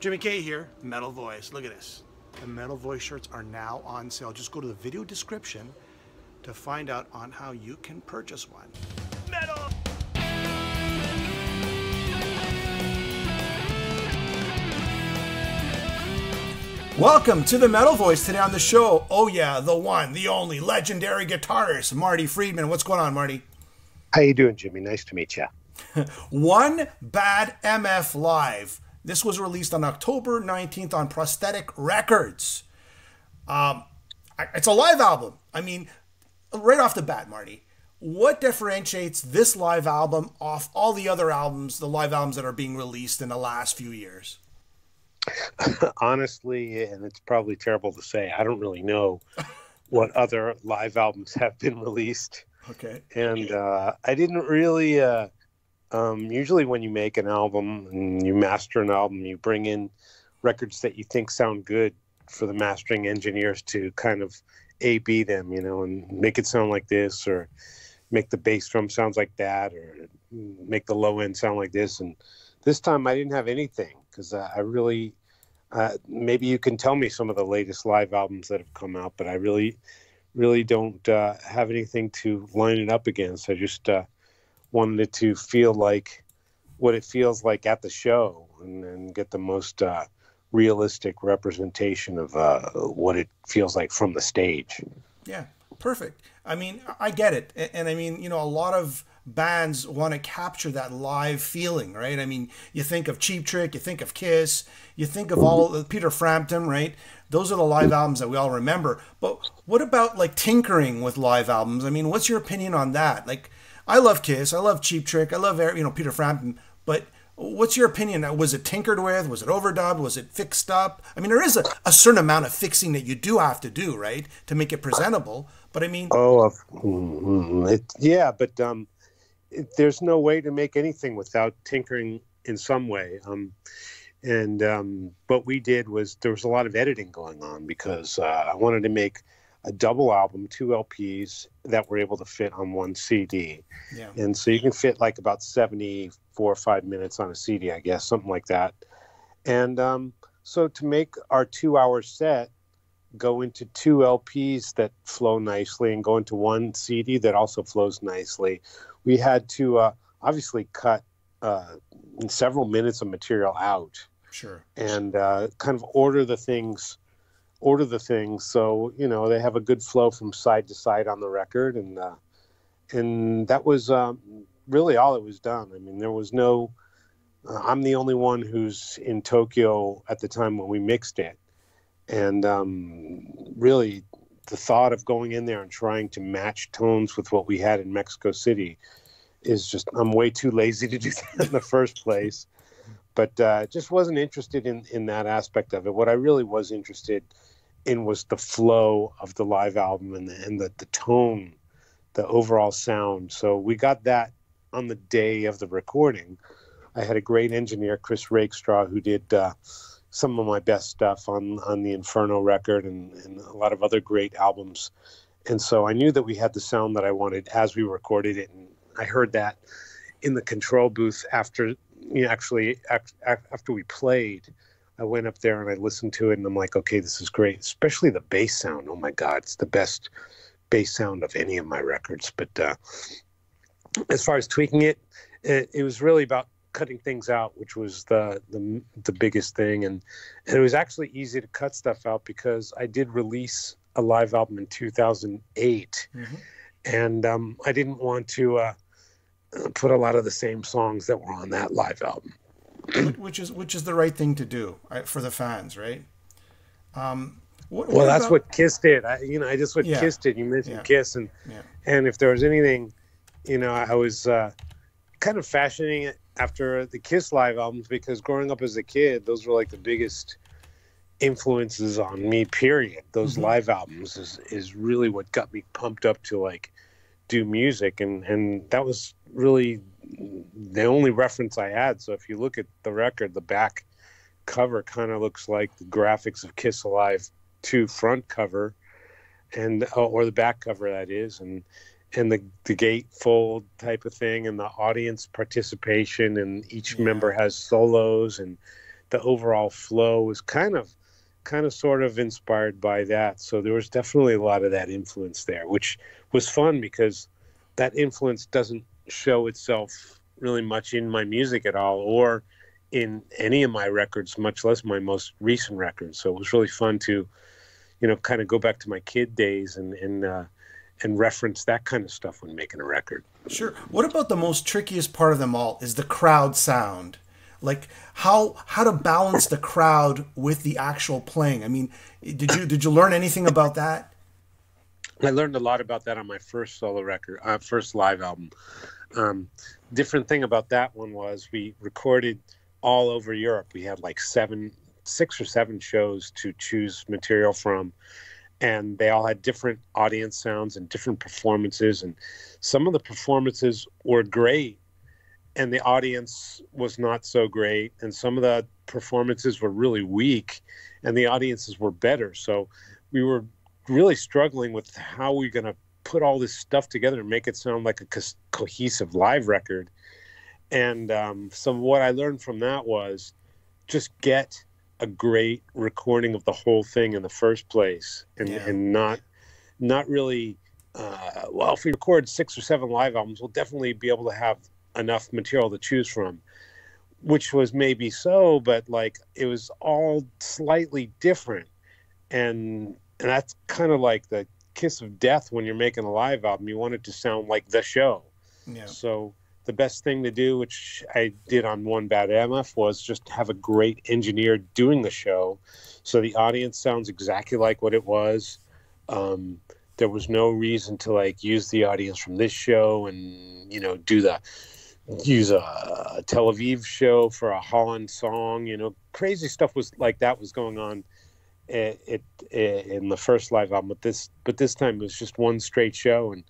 Jimmy K here, Metal Voice. Look at this. The Metal Voice shirts are now on sale. Just go to the video description to find out on how you can purchase one. Metal! Welcome to the Metal Voice. Today on the show, oh yeah, the one, the only, legendary guitarist, Marty Friedman. What's going on, Marty? How you doing, Jimmy? Nice to meet you. One Bad MF Live. This was released on October 19th on Prosthetic Records. It's a live album. I mean, right off the bat, Marty, what differentiates this live album off all the other albums, the live albums that are being released in the last few years? Honestly, and it's probably terrible to say, I don't really know what other live albums have been released. Okay. And I didn't really... usually when you make an album and you master an album, you bring in records that you think sound good for the mastering engineers to kind of A-B them, you know, and make it sound like this, or make the bass drum sounds like that, or make the low end sound like this. And this time I didn't have anything because I really, maybe you can tell me some of the latest live albums that have come out, but I really don't have anything to line it up against. I just wanted it to feel like what it feels like at the show, and get the most realistic representation of what it feels like from the stage. Yeah, perfect. I mean, I get it. And I mean, you know, a lot of bands want to capture that live feeling, right? I mean, you think of Cheap Trick, you think of Kiss, you think of all Peter Frampton, right? Those are the live albums that we all remember. But what about like tinkering with live albums? I mean, what's your opinion on that? Like, I love Kiss, I love Cheap Trick, I love, you know, Peter Frampton, but what's your opinion? Was it tinkered with? Was it overdubbed? Was it fixed up? I mean, there is a certain amount of fixing that you do have to do, right, to make it presentable. But I mean, yeah, but there's no way to make anything without tinkering in some way. What we did was there was a lot of editing going on because I wanted to make a double album, 2 LPs that were able to fit on one CD. Yeah. And so you can fit like about 74 or 5 minutes on a CD, I guess, something like that. And so to make our 2-hour set go into 2 LPs that flow nicely and go into one CD that also flows nicely, we had to obviously cut several minutes of material out. Sure. And kind of order the things so, you know, they have a good flow from side to side on the record. And that was really all it was done. I mean, there was no I'm the only one who's in Tokyo at the time when we mixed it. And really the thought of going in there and trying to match tones with what we had in Mexico City is just, I'm way too lazy to do that in the first place. But just wasn't interested in that aspect of it. What I really was interested in was the flow of the live album and the tone, the overall sound. So we got that on the day of the recording. I had a great engineer, Chris Rakestraw, who did some of my best stuff on the Inferno record and a lot of other great albums. And so I knew that we had the sound that I wanted as we recorded it. And I heard that in the control booth after, you know, actually after we played. I went up there and I listened to it and I'm like, okay, this is great. Especially the bass sound. Oh my God, it's the best bass sound of any of my records. But as far as tweaking it, it was really about cutting things out, which was the biggest thing. And it was actually easy to cut stuff out because I did release a live album in 2008. Mm-hmm. And I didn't want to put a lot of the same songs that were on that live album. Which is the right thing to do for the fans, right? That's what Kiss did. Kiss did. You mentioned Kiss, and if there was anything, you know, I was kind of fashioning it after the Kiss live albums because growing up as a kid, those were like the biggest influences on me. Period. Those live albums is really what got me pumped up to like do music, and that was really the only reference I had. So if you look at the record, the back cover kind of looks like the graphics of Kiss Alive 2 front cover, and or the back cover, that is, and the gatefold type of thing, and the audience participation, and each member has solos, and the overall flow was kind of sort of inspired by that. So there was definitely a lot of that influence there, which was fun because that influence doesn't show itself really much in my music at all, or in any of my records, much less my most recent records. So it was really fun to, kind of go back to my kid days and reference that kind of stuff when making a record. Sure. What about the most trickiest part of them all is the crowd sound? Like how to balance the crowd with the actual playing. I mean, did you learn anything about that? I learned a lot about that on my first solo record, first live album. Different thing about that one was we recorded all over Europe. We had like 6 or 7 shows to choose material from, and they all had different audience sounds and different performances. And some of the performances were great, and the audience was not so great. And some of the performances were really weak, and the audiences were better. So we were really struggling with how we're going to put all this stuff together and make it sound like a cohesive live record. And some of what I learned from that was just get a great recording of the whole thing in the first place, and not really well, if we record 6 or 7 live albums, we'll definitely be able to have enough material to choose from, which was maybe so, but like it was all slightly different. And that's kind of like the kiss of death when you're making a live album. You want it to sound like the show. Yeah. So the best thing to do, which I did on One Bad MF, was just have a great engineer doing the show, so the audience sounds exactly like what it was. There was no reason to like use the audience from this show and use a Tel Aviv show for a Holland song. Crazy stuff was going on in the first live album. But this time it was just one straight show, and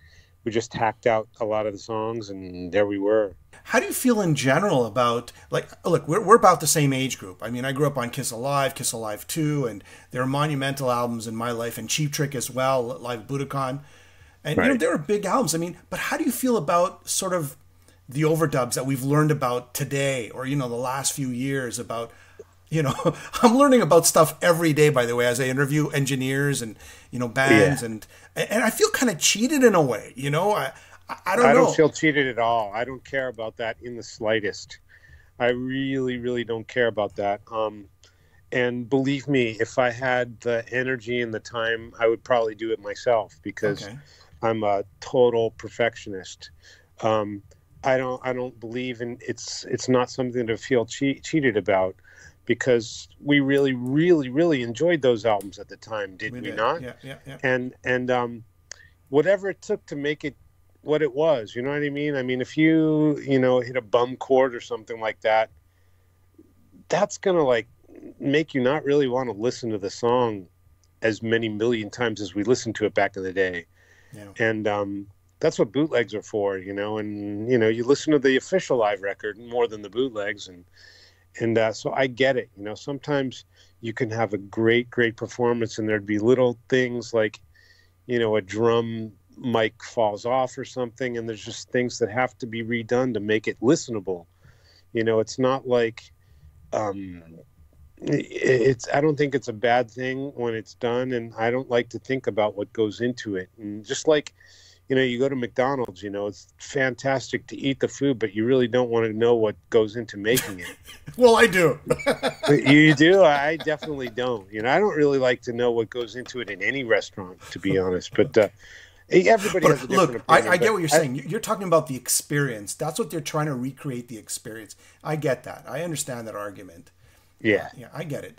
we just hacked out a lot of the songs, and there we were. How do you feel in general about, like, look, we're about the same age group. I mean, I grew up on Kiss Alive, Kiss Alive 2, and there are monumental albums in my life, and Cheap Trick as well, Live at Budokan. And, right. There are big albums. I mean, but how do you feel about sort of the overdubs that we've learned about today, or, the last few years about, I'm learning about stuff every day, by the way, as I interview engineers and, bands. Yeah. And I feel kind of cheated in a way, I don't know. I don't feel cheated at all. I don't care about that in the slightest. I really, really don't care about that. And believe me, if I had the energy and the time, I would probably do it myself, because I'm a total perfectionist. I don't believe in it's not something to feel cheated about, because we really, really, really enjoyed those albums at the time, did we not? Yeah. And whatever it took to make it what it was, you know what I mean? I mean, if you hit a bum chord or something like that, that's gonna like make you not really want to listen to the song as many million times as we listened to it back in the day. Yeah. And that's what bootlegs are for, and you listen to the official live record more than the bootlegs. And so I get it. Sometimes you can have a great, great performance, and there'd be little things like, a drum mic falls off or something, and there's just things that have to be redone to make it listenable. It's not like I don't think it's a bad thing when it's done, and I don't like to think about what goes into it. And just like, you go to McDonald's, it's fantastic to eat the food, but you really don't want to know what goes into making it. Well, I do. You do? I definitely don't. I don't really like to know what goes into it in any restaurant, to be honest. But everybody has a different opinion. I get what you're saying. You're talking about the experience. That's what they're trying to recreate, the experience. I get that. I understand that argument. Yeah. Yeah, I get it.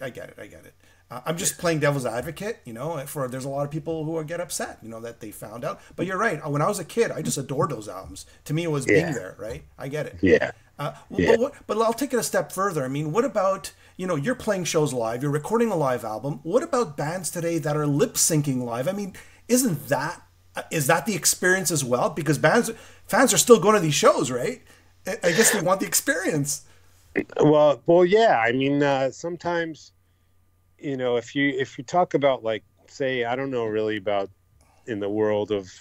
I'm just playing devil's advocate, there's a lot of people who get upset, that they found out. But you're right. When I was a kid, I just adored those albums. To me, it was being there, right? I get it. Yeah. But I'll take it a step further. I mean, what about, you're playing shows live, you're recording a live album. What about bands today that are lip syncing live? I mean, is that the experience as well? Because fans are still going to these shows, right? I guess they want the experience. Well, yeah. I mean, sometimes, if you talk about, like, say, I don't know really about in the world of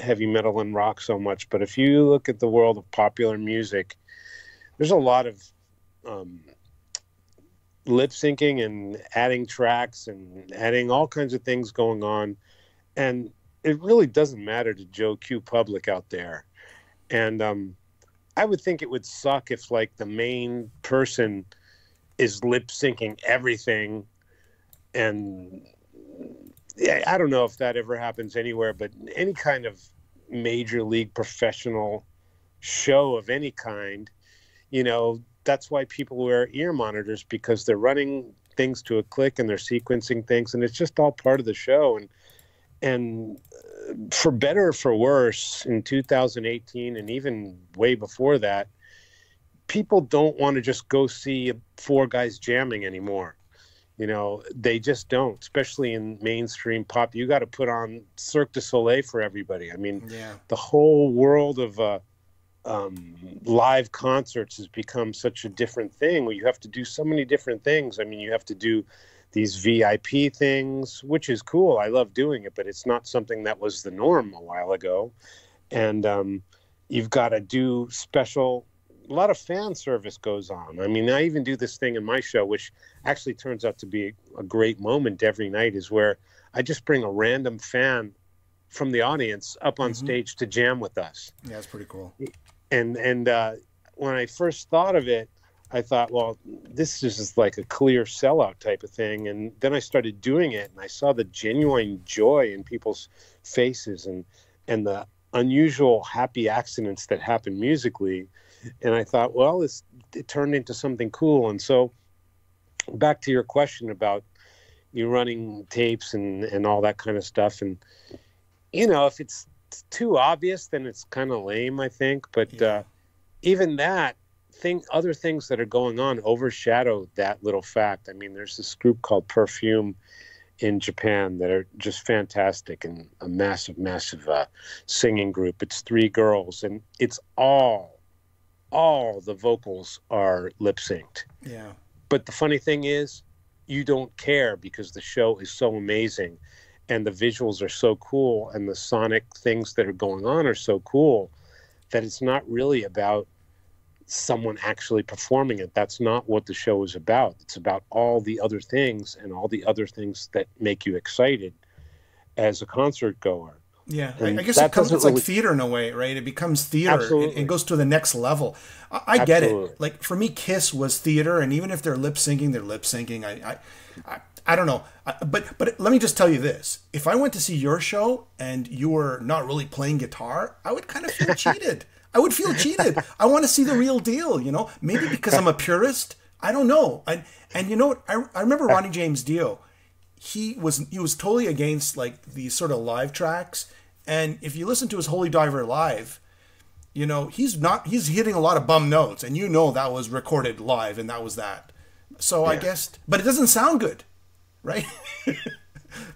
heavy metal and rock so much, but if you look at the world of popular music, there's a lot of lip syncing and adding tracks and adding all kinds of things going on. And it really doesn't matter to Joe Q public out there. And I would think it would suck if like the main person is lip syncing everything. And yeah, I don't know if that ever happens anywhere, but any kind of major league professional show of any kind, you know, that's why people wear ear monitors, because they're running things to a click and they're sequencing things, and it's just all part of the show. And for better or for worse, in 2018 and even way before that, people don't want to just go see four guys jamming anymore. You know, they just don't, especially in mainstream pop. You got to put on Cirque du Soleil for everybody. I mean, the whole world of live concerts has become such a different thing where you have to do so many different things. I mean, you have to do these VIP things, which is cool. I love doing it, but it's not something that was the norm a while ago. And you've got to do special. A lot of fan service goes on. I mean, I even do this thing in my show, which actually turns out to be a great moment every night, is where I just bring a random fan from the audience up on stage to jam with us. Yeah, that's pretty cool. And when I first thought of it, I thought, well, this is just like a clear sellout type of thing. And then I started doing it, and I saw the genuine joy in people's faces and the unusual happy accidents that happen musically. And I thought, well, it turned into something cool. And so back to your question about you running tapes and all that kind of stuff. And, you know, if it's too obvious, then it's kind of lame, I think. But even that other things that are going on overshadow that little fact. I mean, there's this group called Perfume in Japan that are just fantastic, and a massive, massive singing group. It's 3 girls, and it's all the vocals are lip synced. Yeah. But the funny thing is, you don't care, because the show is so amazing and the visuals are so cool and the sonic things that are going on are so cool that it's not really about someone actually performing it. That's not what the show is about. It's about all the other things and all the other things that make you excited as a concert goer. Yeah, I guess it's like theater in a way, right? It becomes theater. It goes to the next level. I get it. Like, for me, Kiss was theater, and even if they're lip syncing, they're lip syncing. I don't know. But let me just tell you this. If I went to see your show and you were not really playing guitar, I would kind of feel cheated. I would feel cheated. I want to see the real deal, you know? Maybe because I'm a purist. I don't know. And you know what? I remember Ronnie James Dio. He was totally against like these sort of live tracks. And if you listen to his Holy Diver live, you know, he's hitting a lot of bum notes, and you know that was recorded live, and that was that. So I guess, but it doesn't sound good, right? But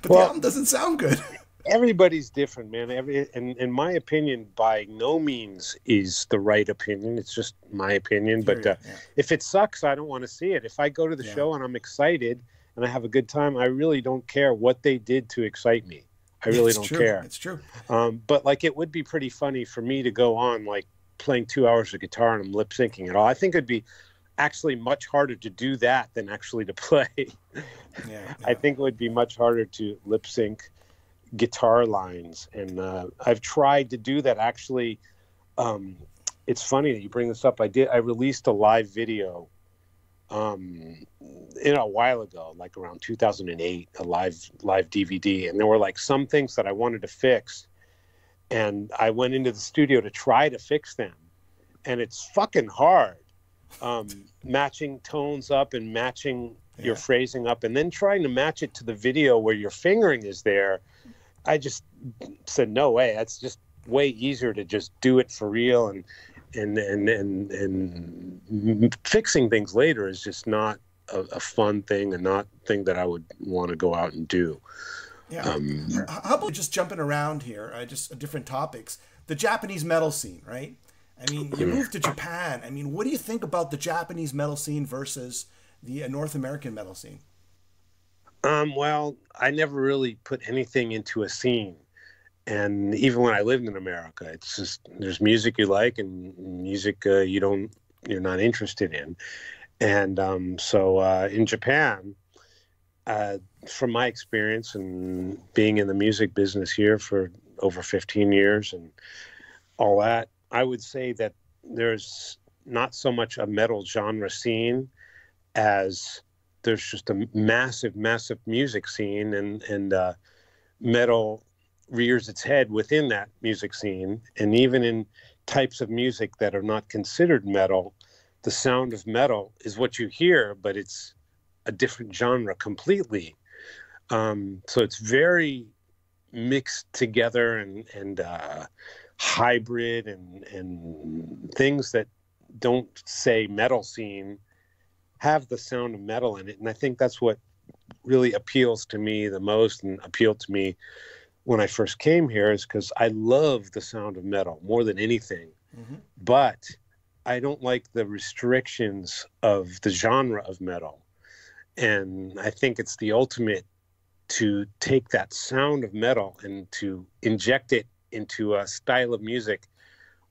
the album doesn't sound good. Everybody's different, man. And in my opinion, by no means is the right opinion. It's just my opinion. But if it sucks, I don't want to see it. If I go to the show and I'm excited and I have a good time, I really don't care what they did to excite me. I really don't care. It's true. But like, it would be pretty funny for me to go on like playing 2 hours of guitar and I'm lip syncing it all. I think it'd be actually much harder to do that than actually to play. I think it would be much harder to lip sync guitar lines. And I've tried to do that. Actually, it's funny that you bring this up. I released a live video a while ago, like around 2008, a live DVD, and there were like some things that I wanted to fix, and I went into the studio to try to fix them, and it's fucking hard, matching tones up and matching your phrasing up, and then trying to match it to the video where your fingering is there. I just said, no way, that's just way easier to just do it for real, and fixing things later is just not a fun thing, and not thing that I would want to go out and do. How about just jumping around here, just different topics? The Japanese metal scene, right? I mean, you moved to Japan. I mean, what do you think about the Japanese metal scene versus the North American metal scene? Well, I never really put anything into a scene. And even when I lived in America, it's just, there's music you like and music you're not interested in. And so in Japan, uh, from my experience and being in the music business here for over 15 years and all that, I would say that there's not so much a metal genre scene as there's just a massive, massive music scene, and metal rears its head within that music scene. And even in types of music that are not considered metal, the sound of metal is what you hear, but it's a different genre completely. So it's very mixed together and hybrid and things that don't say metal scene have the sound of metal in it. And I think that's what really appeals to me the most and appealed to me when I first came here, is because I love the sound of metal more than anything. Mm-hmm. But I don't like the restrictions of the genre of metal. And I think it's the ultimate to take that sound of metal and to inject it into a style of music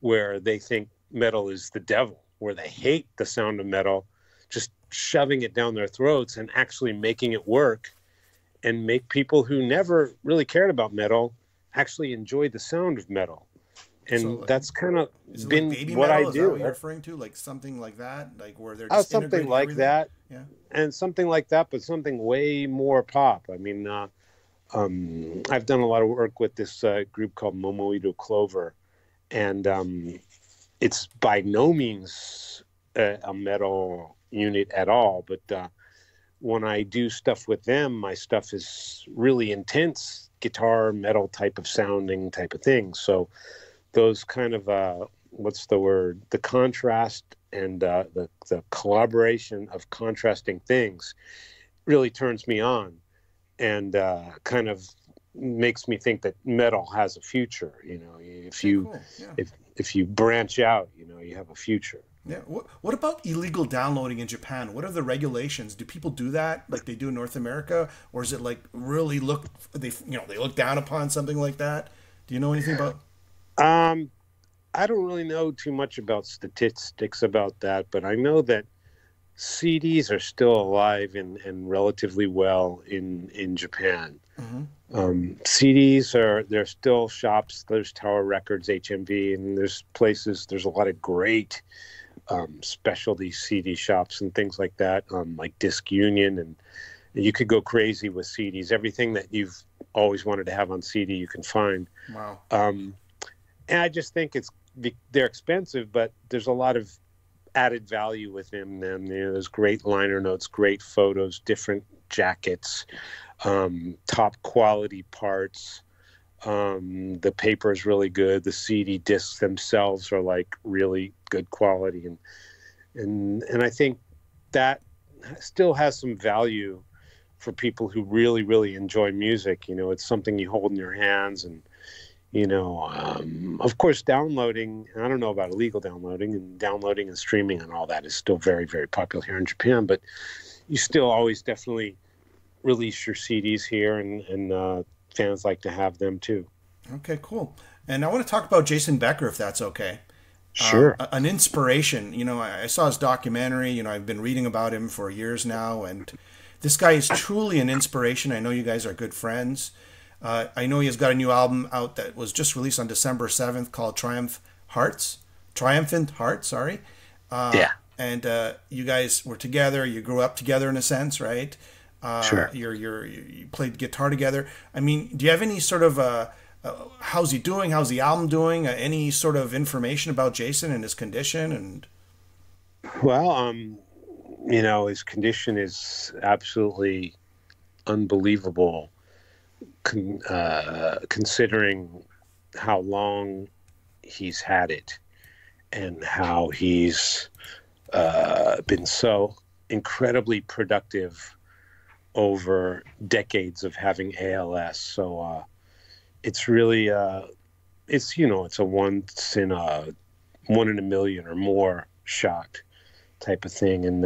where they think metal is the devil, where they hate the sound of metal, just shoving it down their throats and actually making it work and make people who never really cared about metal actually enjoy the sound of metal. So And like, that's kind of is it been like baby what metal? I Is that what do. you're referring to? Like something like that? Like where they're just Something integrating like everything? that, Yeah. and something like that, but something way more pop. I mean, I've done a lot of work with this group called Momoito Clover, and it's by no means a metal unit at all. But when I do stuff with them, my stuff is really intense guitar metal type of sounding type of thing. So those kind of what's the word? The contrast and the collaboration of contrasting things really turns me on, and kind of makes me think that metal has a future. You know, if Okay, you cool. Yeah. if you branch out, you know, you have a future. Yeah. What about illegal downloading in Japan? What are the regulations? Do people do that like they do in North America, or is it like really they look down upon something like that? Do you know anything about? Um, I don't really know too much about statistics about that, but I know that CDs are still alive and relatively well in Japan. Hmm. CDs there's still shops. There's Tower Records, HMV, and there's places. There's a lot of great specialty CD shops and things like that, like Disc Union, and you could go crazy with CDs. Everything that you've always wanted to have on CD, you can find. Wow. And I just think they're expensive, but there's a lot of added value within them. You know, there's great liner notes, great photos, different jackets, top quality parts. The paper is really good. The CD discs themselves are like really good quality, and I think that still has some value for people who really, really enjoy music. You know, it's something you hold in your hands, and of course, downloading. I don't know about illegal downloading, and downloading and streaming and all that is still very, very popular here in Japan. But you still always definitely release your CDs here, and fans like to have them too. Okay, cool. And I want to talk about Jason Becker, if that's okay. Sure. An inspiration. You know, I saw his documentary. You know, I've been reading about him for years now, and this guy is truly an inspiration. I know you guys are good friends. I know he has got a new album out that was just released on December 7th called Triumphant Heart, sorry. Yeah. And you guys were together. You grew up together in a sense, right? Sure. You played guitar together. I mean, do you have any sort of how's he doing? How's the album doing? Any sort of information about Jason and his condition? And Well, his condition is absolutely unbelievable, considering how long he's had it and how he's been so incredibly productive over decades of having ALS. So it's really it's a one in a million or more shot type of thing, and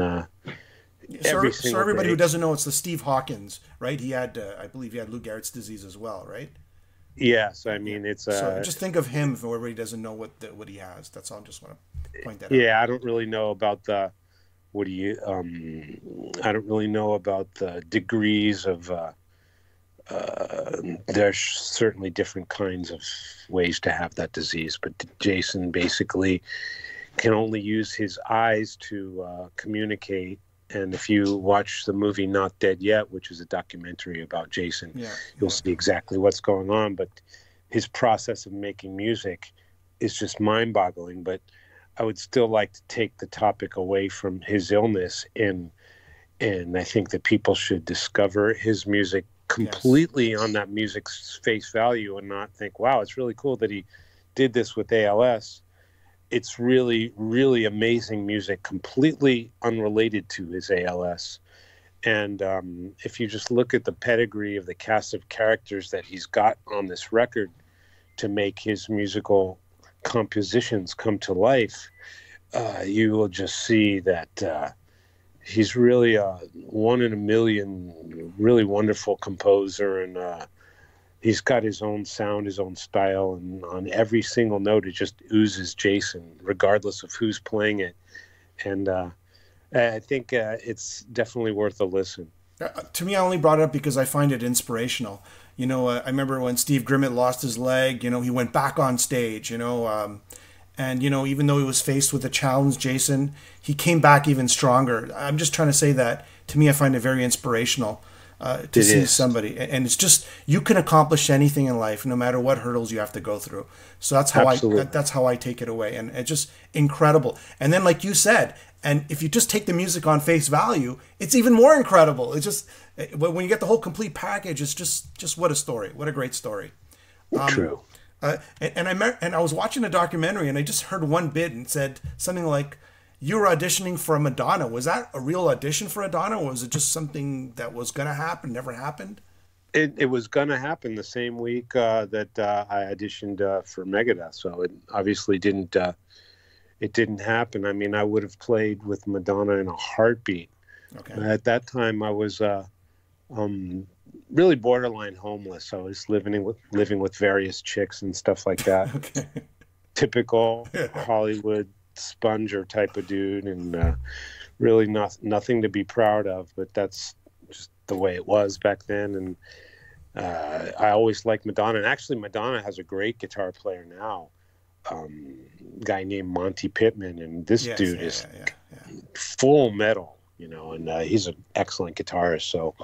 every so single everybody day. who doesn't know, it's the Steve Hawkins, right? He had, I believe, he had Lou Gehrig's disease as well, right? Yes, I Yeah. mean it's So just think of him for everybody doesn't know what he has. That's all. I just want to point that out. yeah, I don't really know about what do you, I don't really know about the degrees of, there's certainly different kinds of ways to have that disease, but Jason basically can only use his eyes to communicate. And if you watch the movie Not Dead Yet, which is a documentary about Jason, you'll see exactly what's going on. But his process of making music is just mind-boggling. But I would still like to take the topic away from his illness, and I think that people should discover his music completely on that music's face value and not think, wow, it's really cool that he did this with ALS. It's really, really amazing music, completely unrelated to his ALS. And if you just look at the pedigree of the cast of characters that he's got on this record to make his musical compositions come to life, you will just see that he's really a one in a million, really wonderful composer, and he's got his own sound, his own style, and on every single note it just oozes Jason, regardless of who's playing it. And I think it's definitely worth a listen. To me, I only brought it up because I find it inspirational. You know, I remember when Steve Grimmett lost his leg, you know, he went back on stage, you know, and, you know, even though he was faced with a challenge, Jason, he came back even stronger. I'm just trying to say that, to me, I find it very inspirational to see somebody. And it's just, you can accomplish anything in life, no matter what hurdles you have to go through. So that's how that's how I take it away. And it's just incredible. And then, like you said, and if you just take the music on face value, it's even more incredible. It's just, when you get the whole complete package, it's just what a story. What a great story. True. And I was watching a documentary, and I just heard one bit and said something like, you were auditioning for Madonna. Was that a real audition for Madonna, or was it just something that was going to happen, never happened? It was going to happen the same week that I auditioned for Megadeth. So it obviously didn't happen. I mean, I would have played with Madonna in a heartbeat. Okay. At that time, I was really borderline homeless. I was living with various chicks and stuff like that. Okay. Typical Hollywood sponger type of dude, and really nothing to be proud of. But that's just the way it was back then. And I always liked Madonna. And actually, Madonna has a great guitar player now. Guy named Monty Pittman, and this dude is full metal, you know, and he's an excellent guitarist. So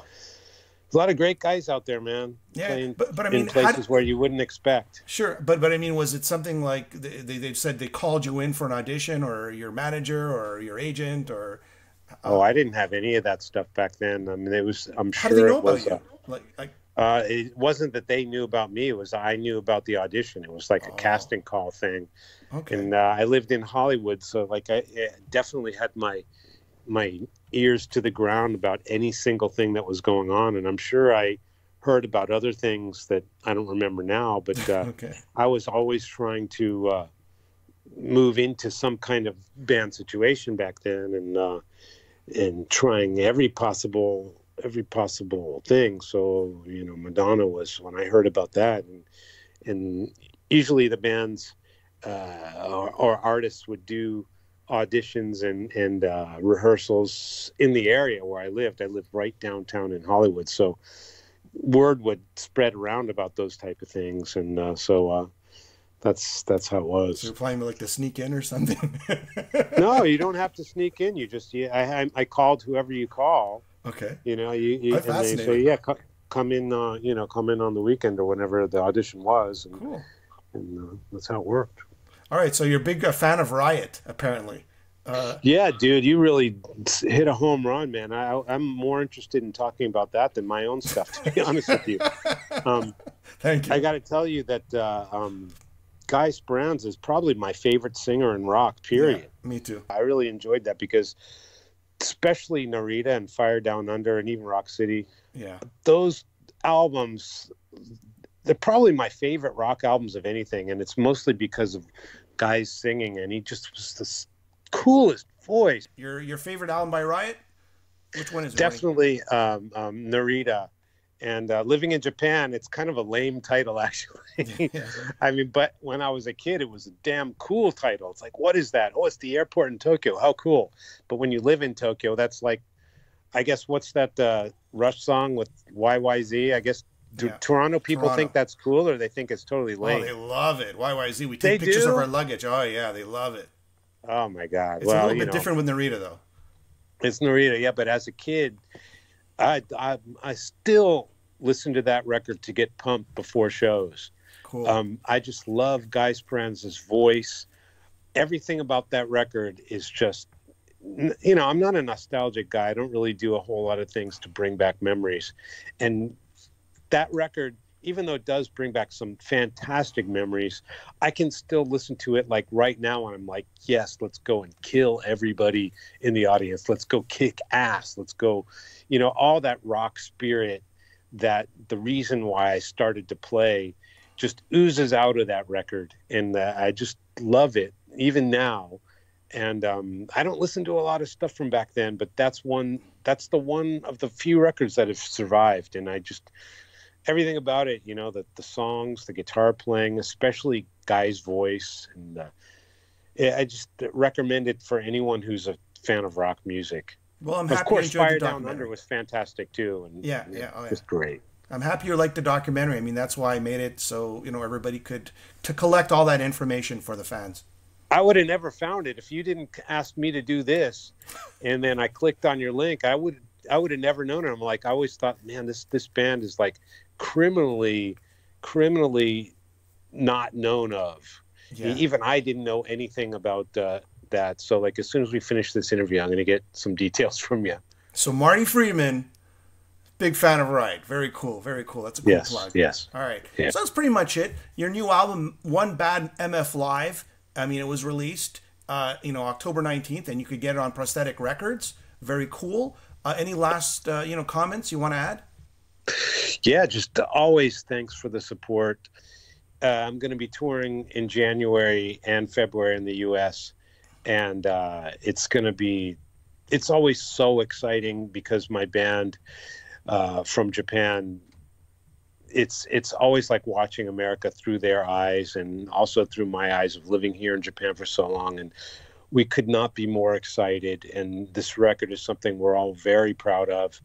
a lot of great guys out there, man. Yeah, playing but I mean, in places where you wouldn't expect. Sure, but I mean, was it something like they said they called you in for an audition, or your manager, or your agent, or? Oh, I didn't have any of that stuff back then. I mean, it was. I'm sure How did they know it was. About you? It wasn't that they knew about me. It was I knew about the audition. It was like a casting call thing. Okay. And I lived in Hollywood, so like I definitely had my ears to the ground about any single thing that was going on. And I'm sure I heard about other things that I don't remember now. But okay. I was always trying to move into some kind of band situation back then, and trying every possible thing. So, you know, Madonna was, when I heard about that, and usually the bands or artists would do auditions and rehearsals in the area where I lived. I lived right downtown in Hollywood, so word would spread around about those type of things, and so that's how it was. So you're playing like to sneak in or something? No, you don't have to sneak in. You just I called whoever you call. Okay. You know, you and they say, come in, come in on the weekend or whenever the audition was. And, cool. And that's how it worked. All right. So you're a big fan of Riot, apparently. Yeah, dude, you really hit a home run, man. I'm more interested in talking about that than my own stuff, to be honest with you. Thank you. I got to tell you that Guy Speranza is probably my favorite singer in rock, period. Yeah, me too. I really enjoyed that because especially Narita and Fire Down Under and even Rock City. Yeah. Those albums, they're probably my favorite rock albums of anything. And it's mostly because of Guy's singing, and he just was the coolest voice. Your favorite album by Riot? Which one is it? Definitely Narita And living in Japan, it's kind of a lame title, actually. Yeah. I mean, but when I was a kid, it was a damn cool title. It's like, what is that? Oh, it's the airport in Tokyo. How cool. But when you live in Tokyo, that's like, I guess, what's that Rush song with YYZ? I guess, do Toronto people think that's cool, or they think it's totally lame? Oh, they love it. YYZ. We take pictures of our luggage. Oh, yeah, they love it. Oh, my God. It's a little bit different with Narita, though. It's Narita, yeah. But as a kid, I still listen to that record to get pumped before shows. Cool. I just love Guy Speranza's voice. Everything about that record is just, you know, I'm not a nostalgic guy. I don't really do a whole lot of things to bring back memories. And that record, even though it does bring back some fantastic memories, I can still listen to it like right now, and I'm like, yes, let's go and kill everybody in the audience. Let's go kick ass. Let's go, you know, all that rock spirit, that the reason why I started to play just oozes out of that record. And I just love it even now. And I don't listen to a lot of stuff from back then, but that's the one of the few records that have survived. And I just, everything about it, you know, the songs, the guitar playing, especially Guy's voice. And I just recommend it for anyone who's a fan of rock music. Well, I'm happy of course, you enjoyed Fire the Down documentary. Under was fantastic too. And Yeah. Oh, yeah. Just great. I'm happy you liked the documentary. I mean, that's why I made it, so, you know, everybody could, to collect all that information for the fans. I would have never found it if you didn't ask me to do this, and then I clicked on your link. I would have never known it. I'm like, I always thought, man, this band is like criminally not known of. Yeah. Even I didn't know anything about that. So, like, as soon as we finish this interview, I'm going to get some details from you. So, Marty Friedman, big fan of Riot. Very cool. Very cool. That's a cool plug. Yes. All right. Yeah. So that's pretty much it. Your new album, One Bad MF Live. I mean, it was released, October 19th, and you could get it on Prosthetic Records. Very cool. Any last, comments you want to add? Yeah, just always thanks for the support. I'm going to be touring in January and February in the U.S., and it's always so exciting because my band from Japan, it's always like watching America through their eyes and also through my eyes of living here in Japan for so long. And we could not be more excited. And this record is something we're all very proud of.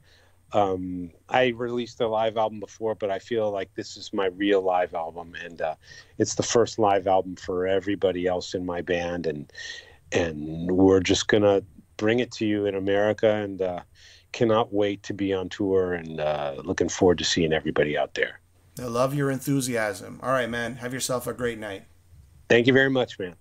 I released a live album before, but I feel like this is my real live album. And it's the first live album for everybody else in my band. And we're just going to bring it to you in America, and cannot wait to be on tour, and looking forward to seeing everybody out there. I love your enthusiasm. All right, man. Have yourself a great night. Thank you very much, man.